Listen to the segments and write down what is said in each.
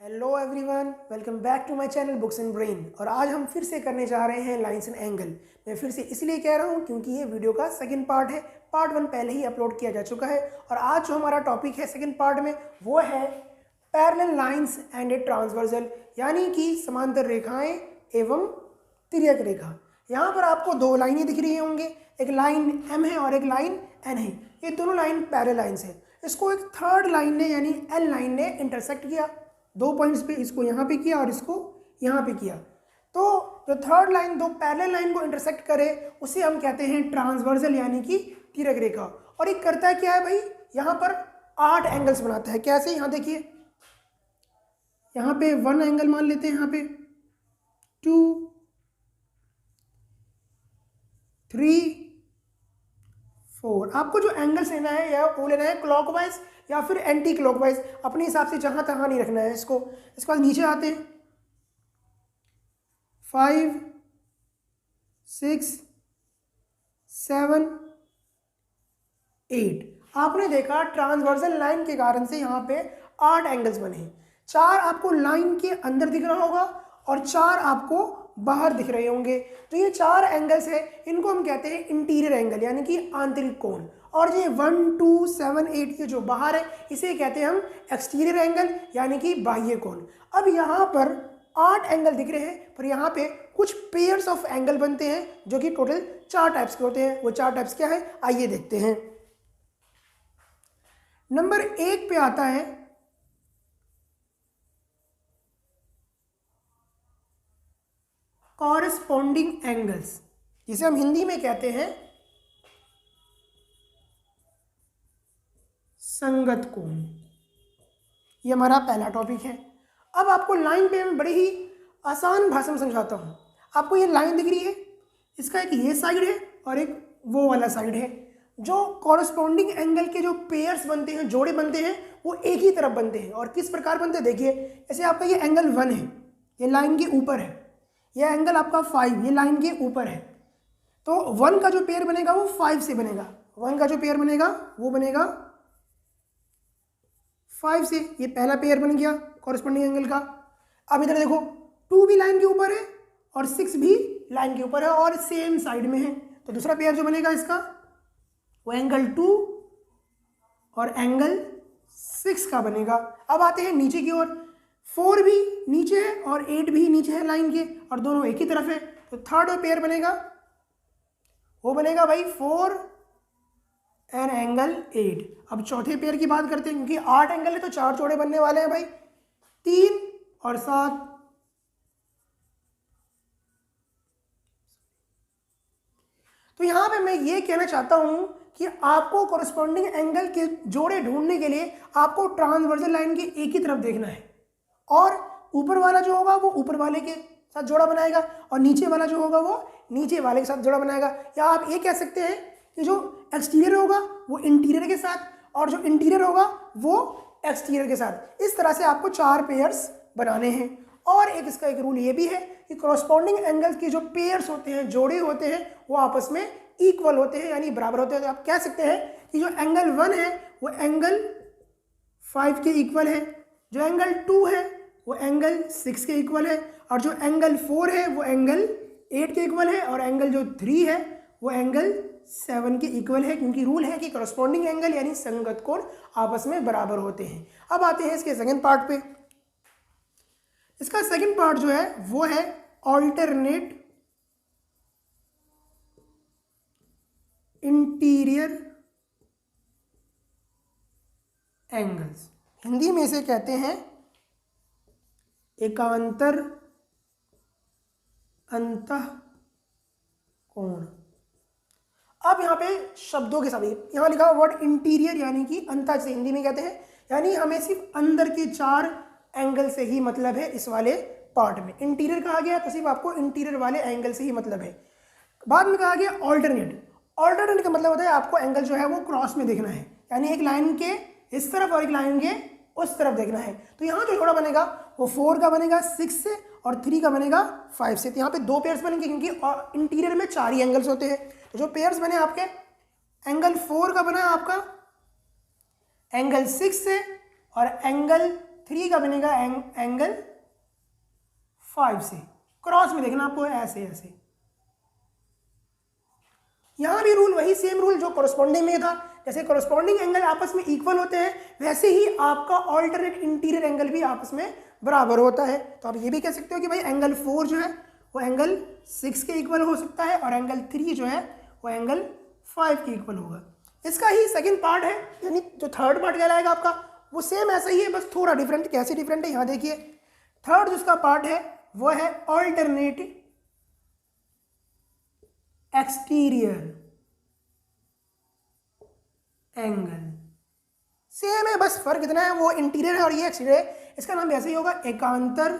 Hello everyone, welcome back to my channel books and brain. और आज हम फिर से करने जा रहे हैं लाइंस एंड एंगल। मैं फिर से इसलिए कह रहा हूँ क्योंकि ये वीडियो का सेकंड पार्ट है। पार्ट 1 पहले ही अपलोड किया जा चुका है और आज जो हमारा टॉपिक है सेकंड पार्ट में वो है parallel lines and a transversal, यानी कि समांतर रेखाएं एवं तिर्यक रेखा। यहाँ पर आपको दो लाइनें दिख रही होंगे, एक लाइन एम है और एक लाइन एन है। ये दोनों लाइन पैरेलल लाइंस है। इसको एक थर्ड लाइन ने यानी एल लाइन ने इंटरसेक्ट किया, दो पॉइंट्स पे, इसको यहाँ पे किया और इसको यहाँ पे किया। तो जो थर्ड लाइन दो पैरेलल लाइन को इंटरसेक्ट करे उसे हम कहते हैं ट्रांसवर्सल यानी कि तिर्यक रेखा। और ये करता है क्या है भाई, यहाँ पर 8 एंगल्स बनाता है। कैसे, यहाँ देखिए, यहाँ पे 1 एंगल मान लेते हैं, यहाँ पे 2, 3, 4। आपको जो एंगल्स लेना है या वो लेना है क्लॉकवाइज या फिर एंटी क्लॉकवाइज, अपने हिसाब से जहां तहां नहीं रखना है इसको। इसके बाद नीचे आते हैं 5, 6, 7, 8। आपने देखा ट्रांसवर्सल लाइन के कारण से यहाँ पे 8 एंगल्स बने हैं। 4 आपको लाइन के अंदर दिख रहा होगा और 4 आपको बाहर दिख रहे होंगे। तो ये 4 एंगल्स है, इनको हम कहते हैं इंटीरियर एंगल यानी कि आंतरिक कोण। और ये 1, 2, 7, 8 ये जो बाहर है इसे कहते हैं हम एक्सटीरियर एंगल यानी कि बाह्य कोण। अब यहाँ पर 8 एंगल दिख रहे हैं, पर यहाँ पे कुछ पेयर्स ऑफ एंगल बनते हैं जो कि टोटल 4 टाइप्स के होते हैं। वो 4 टाइप्स क्या है, आइए देखते हैं। नंबर 1 पे आता है कॉरेस्पॉन्डिंग एंगल्स, जिसे हम हिंदी में कहते हैं संगत कोण। ये हमारा पहला टॉपिक है। अब आपको लाइन पे मैं बड़ी ही आसान भाषा में समझाता हूँ। आपको ये लाइन दिख रही है, इसका एक ये साइड है और एक वो वाला साइड है। जो कॉरेस्पॉन्डिंग एंगल के जो पेयर्स बनते हैं, जोड़े बनते हैं, वो एक ही तरफ बनते हैं। और किस प्रकार बनते हैं देखिए, जैसे आपका ये एंगल 1 है, ये लाइन के ऊपर है। यह एंगल आपका 5 ये लाइन के ऊपर है। तो 1 का जो पेयर बनेगा वो 5 से बनेगा। 1 का जो पेयर बनेगा वो बनेगा 5 से। ये पहला पेयर बन गया कॉरेस्पॉन्डिंग एंगल का। अब इधर देखो, 2 भी लाइन के ऊपर है और 6 भी लाइन के ऊपर है और सेम साइड में है। तो दूसरा पेयर जो बनेगा इसका वो एंगल 2 और एंगल 6 का बनेगा। अब आते हैं नीचे की ओर। 4 भी नीचे है और 8 भी नीचे है लाइन के और दोनों एक ही तरफ है। तो थर्ड पेयर बनेगा वो बनेगा भाई 4 एंड एंगल 8। अब चौथे पेयर की बात करते हैं, क्योंकि 8 एंगल है तो 4 जोड़े बनने वाले हैं भाई, 3 और 7। तो यहां पे मैं ये कहना चाहता हूं कि आपको कॉरेस्पॉन्डिंग एंगल के जोड़े ढूंढने के लिए आपको ट्रांसवर्सल लाइन के एक ही तरफ देखना है और ऊपर वाला जो होगा वो ऊपर वाले के साथ जोड़ा बनाएगा और नीचे वाला जो होगा वो नीचे वाले के साथ जोड़ा बनाएगा। या आप ये कह सकते हैं कि जो एक्सटीरियर होगा वो इंटीरियर के साथ और जो इंटीरियर होगा वो एक्सटीरियर के साथ। इस तरह से आपको 4 पेयर्स बनाने हैं। और एक इसका एक रूल ये भी है कि कॉरेस्पॉन्डिंग एंगल्स के जो पेयर्स होते हैं, जोड़े होते हैं, वो आपस में इक्वल होते हैं यानी बराबर होते हैं। तो आप कह सकते हैं कि जो एंगल 1 है वो एंगल 5 के इक्वल है, जो एंगल 2 है वो एंगल 6 के इक्वल है, और जो एंगल 4 है वो एंगल 8 के इक्वल है, और एंगल जो 3 है वो एंगल 7 के इक्वल है। क्योंकि रूल है कि कॉरेस्पॉन्डिंग एंगल यानी संगत कोण आपस में बराबर होते हैं। अब आते हैं इसके सेकंड पार्ट पे। इसका सेकंड पार्ट जो है वो है ऑल्टरनेट इंटीरियर एंगल्स। हिंदी में इसे कहते हैं एकांतर अंतः कोण। अब यहाँ पे शब्दों के साथ यहाँ लिखा वर्ड इंटीरियर यानी कि अंतः से हिंदी में कहते हैं, यानी हमें सिर्फ अंदर के 4 एंगल से ही मतलब है। इस वाले पार्ट में इंटीरियर कहा गया तो सिर्फ आपको इंटीरियर वाले एंगल से ही मतलब है। बाद में कहा गया ऑल्टरनेट। ऑल्टरनेट का मतलब होता है आपको एंगल जो है वो क्रॉस में देखना है, यानी एक लाइन के इस तरफ और एक लाइन के उस तरफ देखना है। तो यहाँ जो जोड़ा बनेगा वो 4 का बनेगा 6 से और 3 का बनेगा 5 से। तो यहाँ पे 2 पेयर्स बनेंगे क्योंकि इंटीरियर में 4 ही एंगल्स होते हैं। तो जो पेयर्स बने आपके, एंगल 4 का बना आपका एंगल 6 से और एंगल 3 का बनेगा एंगल 5 से। क्रॉस में देखना आपको, ऐसे ऐसे। यहां भी रूल वही सेम रूल जो कोरस्पॉन्डिंग में था, जैसे कोरस्पॉन्डिंग एंगल आपस में इक्वल होते हैं वैसे ही आपका ऑल्टरनेट इंटीरियर एंगल भी आपस में बराबर होता है। तो आप ये भी कह सकते हो कि भाई एंगल 4 जो है वो एंगल 6 के इक्वल हो सकता है और एंगल 3 जो है वो एंगल 5 के इक्वल होगा। इसका ही सेकंड पार्ट है, यानी जो थर्ड पार्ट कहलाएगा आपका वो सेम ऐसा ही है, बस थोड़ा डिफरेंट। कैसे डिफरेंट है यहाँ देखिए। थर्ड जिसका पार्ट है वो है ऑल्टरनेट एक्सटीरियर एंगल। सेम है, बस फर्क इतना है वो इंटीरियर है और ये एक्सटीरियर है। इसका नाम ऐसे ही होगा एकांतर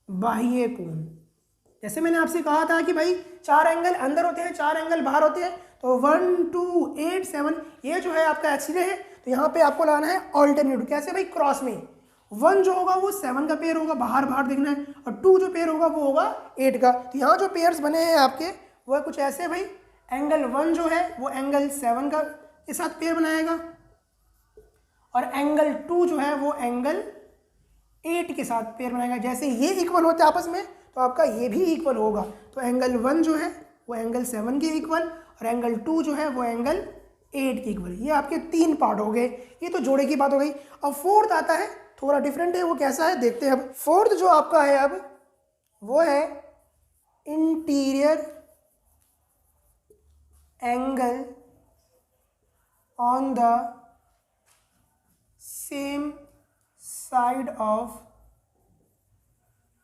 बाह्य कोण। जैसे मैंने आपसे कहा था कि भाई 4 एंगल अंदर होते हैं, 4 एंगल बाहर होते हैं, तो 1 2 8 7 ये जो है आपका एक्सटीरियर है। तो यहाँ पे आपको लाना है ऑल्टरनेट। कैसे भाई? क्रॉस में 1 जो होगा वो 7 का पेयर होगा, बाहर बाहर देखना है, और 2 जो पेयर होगा वो होगा 8 का। तो यहाँ जो पेयर्स बने हैं आपके वो कुछ ऐसे भाई, एंगल 1 जो है वो एंगल 7 का के साथ पेयर बनाएगा और एंगल 2 जो है वो एंगल 8 के साथ पेयर बनाएगा। जैसे ये इक्वल होते हैं आपस में तो आपका ये भी इक्वल होगा। तो एंगल 1 जो है वो एंगल 7 के इक्वल और एंगल 2 जो है वो एंगल 8 के इक्वल। ये आपके 3 पार्ट हो गए, ये तो जोड़े की बात हो गई। अब फोर्थ आता है, थोड़ा डिफरेंट है, वो कैसा है देखते हैं। अब फोर्थ जो आपका है अब वो है interior angle on the same side of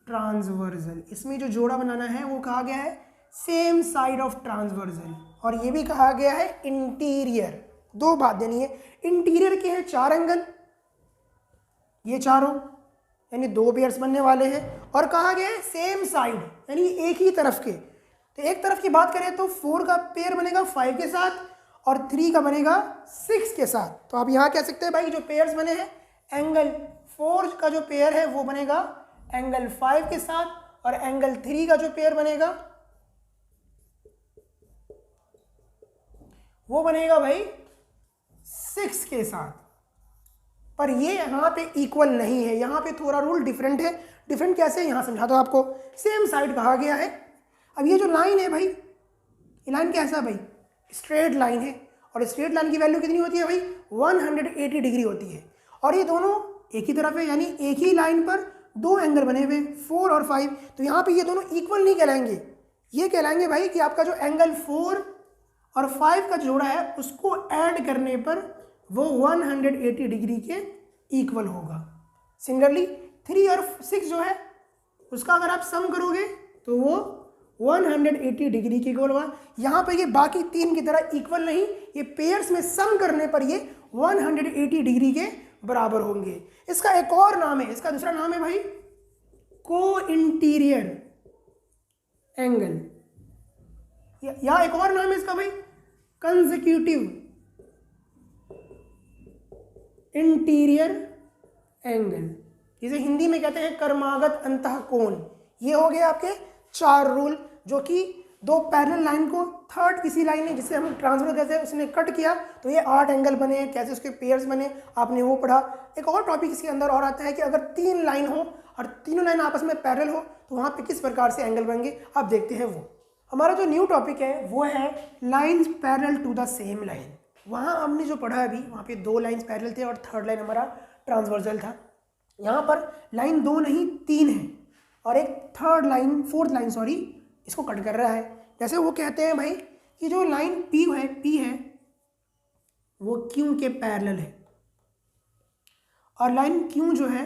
transversal. इसमें जो जोड़ा बनाना है वो कहा गया है सेम साइड ऑफ ट्रांसवर्सल, और ये भी कहा गया है इंटीरियर। 2 बात देनी है, इंटीरियर के हैं 4 एंगल, ये चारों यानी 2 पेयर्स बनने वाले हैं, और कहा गया है सेम साइड यानी एक ही तरफ के। तो एक तरफ की बात करें तो 4 का पेयर बनेगा 5 के साथ और 3 का बनेगा 6 के साथ। तो आप यहाँ कह सकते हैं भाई जो पेयर्स बने हैं एंगल 4 का जो पेयर है वो बनेगा एंगल 5 के साथ और एंगल 3 का जो पेयर बनेगा वो बनेगा भाई 6 के साथ। पर ये यहाँ पे इक्वल नहीं है, यहाँ पे थोड़ा रूल डिफरेंट है। डिफरेंट कैसे है यहाँ समझाता हूँ आपको। सेम साइड कहा गया है। अब ये जो लाइन है भाई, ये लाइन कैसा है भाई? स्ट्रेट लाइन है, और स्ट्रेट लाइन की वैल्यू कितनी होती है भाई? 180 डिग्री होती है। और ये दोनों एक ही तरफ है, यानी एक ही लाइन पर 2 एंगल बने हुए 4 और 5। तो यहाँ पे ये दोनों इक्वल नहीं कहलाएंगे, ये कहलाएंगे भाई कि आपका जो एंगल 4 और 5 का जोड़ा है उसको ऐड करने पर वो 180 डिग्री के इक्वल होगा। सिमिलरली 3 और 6 जो है उसका अगर आप सम करोगे तो वो 180 डिग्री के इक्वल होगा। यहाँ पे ये बाकी 3 की तरह इक्वल नहीं, ये पेयर्स में सम करने पर ये 180 डिग्री के बराबर होंगे। इसका एक और नाम है, इसका दूसरा नाम है भाई को इंटीरियर एंगल, या एक और नाम है इसका भाई कंसेक्यूटिव इंटीरियर एंगल, जिसे हिंदी में कहते हैं कर्मागत अंतःकोण। ये हो गए आपके 4 रूल जो कि 2 पैरेलल लाइन को थर्ड किसी लाइन ने जिसे हम ट्रांसफर कहते हैं उसने कट किया तो ये 8 एंगल बने, कैसे उसके पेयर्स बने आपने वो पढ़ा। एक और टॉपिक इसके अंदर और आता है कि अगर 3 लाइन हो और तीनों लाइन आपस में पैरेलल हो तो वहाँ पे किस प्रकार से एंगल बनेंगे आप देखते हैं। वो हमारा जो न्यू टॉपिक है वो है lines parallel to the same line. वहाँ हमने जो पढ़ा अभी वहाँ पे 2 लाइन्स पैरेलल थे और थर्ड लाइन हमारा ट्रांसवर्सल था। यहाँ पर लाइन 2 नहीं 3 है और एक third line fourth line sorry इसको कट कर रहा है। जैसे वो कहते हैं भाई कि जो लाइन P है वो Q के पैरेलल है और लाइन Q जो है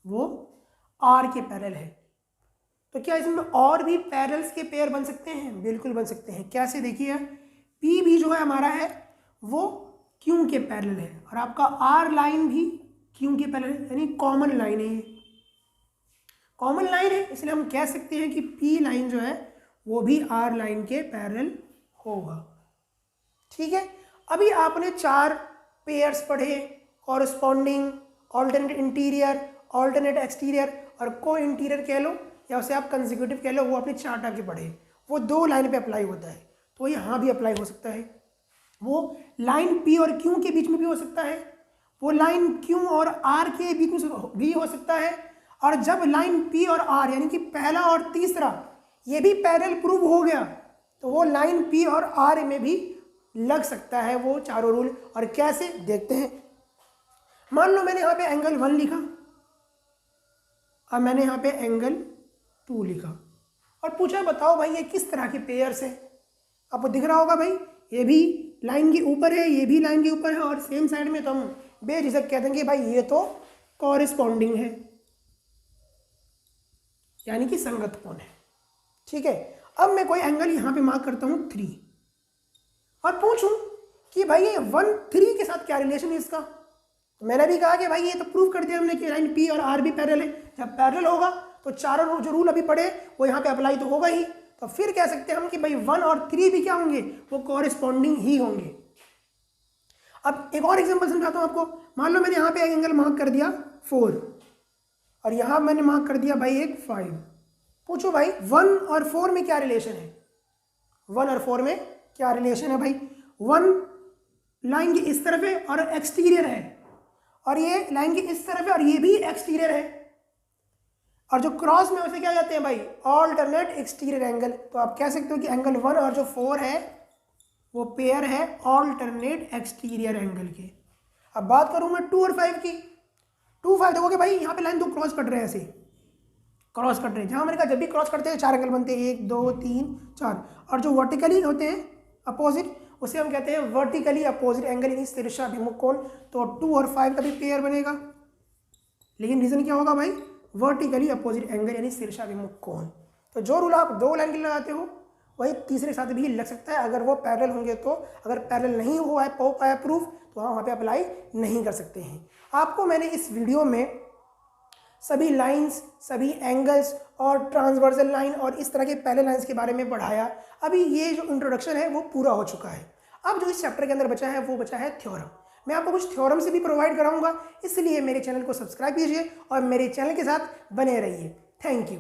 वो R के पैरेलल है। तो क्या इसमें और भी पैरेलल्स के पेयर बन सकते हैं? बिल्कुल बन सकते हैं। कैसे देखिए, P भी जो है हमारा है वो Q के पैरेलल है और आपका R लाइन भी Q के पैरेलल है, यानी कॉमन लाइन है। कॉमन लाइन है इसलिए हम कह सकते हैं कि P लाइन जो है वो भी R लाइन के पैरेलल होगा। ठीक है, अभी आपने 4 पेयर्स पढ़े, corresponding, alternate interior, alternate exterior और को इंटीरियर कह लो या उसे आप कंसेक्यूटिव कह लो। वो आपने 4 टाइप के पढ़े, वो 2 लाइन पे अप्लाई होता है तो यहाँ भी अप्लाई हो सकता है। वो लाइन P और Q के बीच में भी हो सकता है, वो लाइन Q और R के बीच में भी हो सकता है। और जब लाइन P और R यानी कि पहला और तीसरा ये भी पैरेलल प्रूव हो गया तो वो लाइन P और R में भी लग सकता है वो चारों रूल। और कैसे देखते हैं। मान लो मैंने यहाँ पे एंगल 1 लिखा और मैंने यहाँ पे एंगल 2 लिखा और पूछा बताओ भाई ये किस तरह के पेयर्स है। आपको दिख रहा होगा भाई ये भी लाइन के ऊपर है, ये भी लाइन के ऊपर है और सेम साइड में, तो हम बेझिझक कह देंगे भाई ये तो कॉरेस्पॉन्डिंग है, यानी कि संगत कोण है। ठीक है, अब मैं कोई एंगल यहाँ पे मार्क करता हूँ 3 और पूछूं कि भाई ये 1 3 के साथ क्या रिलेशन है इसका। तो मैंने भी कहा कि भाई ये तो प्रूव कर दिया हमने कि लाइन P और R भी पैरेलल है। जब पैरेलल होगा तो चारों जो रूल अभी पढ़े वो यहाँ पे अप्लाई तो होगा ही। तो फिर कह सकते हैं हम कि भाई 1 और 3 भी क्या होंगे, वो कॉरेस्पॉन्डिंग ही होंगे। अब एक और एग्जांपल समझाता हूँ आपको। मान लो मैंने यहाँ पे एक एंगल मार्क कर दिया 4 और यहाँ मैंने मार्क कर दिया भाई एक 5। पूछो भाई 1 और 4 में क्या रिलेशन है। 1 और 4 में क्या रिलेशन है भाई। 1 लाइन के इस तरफ है और एक्सटीरियर है, और ये लाइन के इस तरफ है और ये भी एक्सटीरियर है, और जो क्रॉस में उसे क्या कहते हैं भाई, ऑल्टरनेट एक्सटीरियर एंगल। तो आप कह सकते हो कि एंगल 1 और जो 4 है वो पेयर है ऑल्टरनेट एक्सटीरियर एंगल के। अब बात करूँ मैं 2 और 5 की। 2 5 देखोगे भाई यहाँ पे लाइन 2 क्रॉस कट रहे हैं, ऐसे क्रॉस कट रहे हैं। जहाँ मैंने कहा जब भी क्रॉस करते हैं 4 एंगल बनते हैं, 1 2 3 4। और जो वर्टिकली होते हैं अपोजिट उसे हम कहते हैं वर्टिकली अपोजिट एंगल, यानी शीर्षाभिमुख कोण। तो 2 और 5 का भी पेयर बनेगा, लेकिन रीजन क्या होगा भाई, वर्टिकली अपोजिट एंगल यानी शीर्षाभिमुख कोण। तो जो रूल आप 2 लाइन के लिए लगाते हो वही तीसरे के साथ भी लग सकता है अगर वो पैरेलल होंगे। तो अगर पैरेलल नहीं हुआ है पाया प्रूफ तो हम वहाँ पे अप्लाई नहीं कर सकते हैं। आपको मैंने इस वीडियो में सभी लाइंस, सभी एंगल्स और ट्रांसवर्सल लाइन और इस तरह के पैरेलल लाइंस के बारे में पढ़ाया। अभी ये जो इंट्रोडक्शन है वो पूरा हो चुका है। अब जो इस चैप्टर के अंदर बचा है वो बचा है थ्योरम। मैं आपको कुछ थ्योरम से भी प्रोवाइड कराऊंगा, इसलिए मेरे चैनल को सब्सक्राइब कीजिए और मेरे चैनल के साथ बने रहिए। Thank you.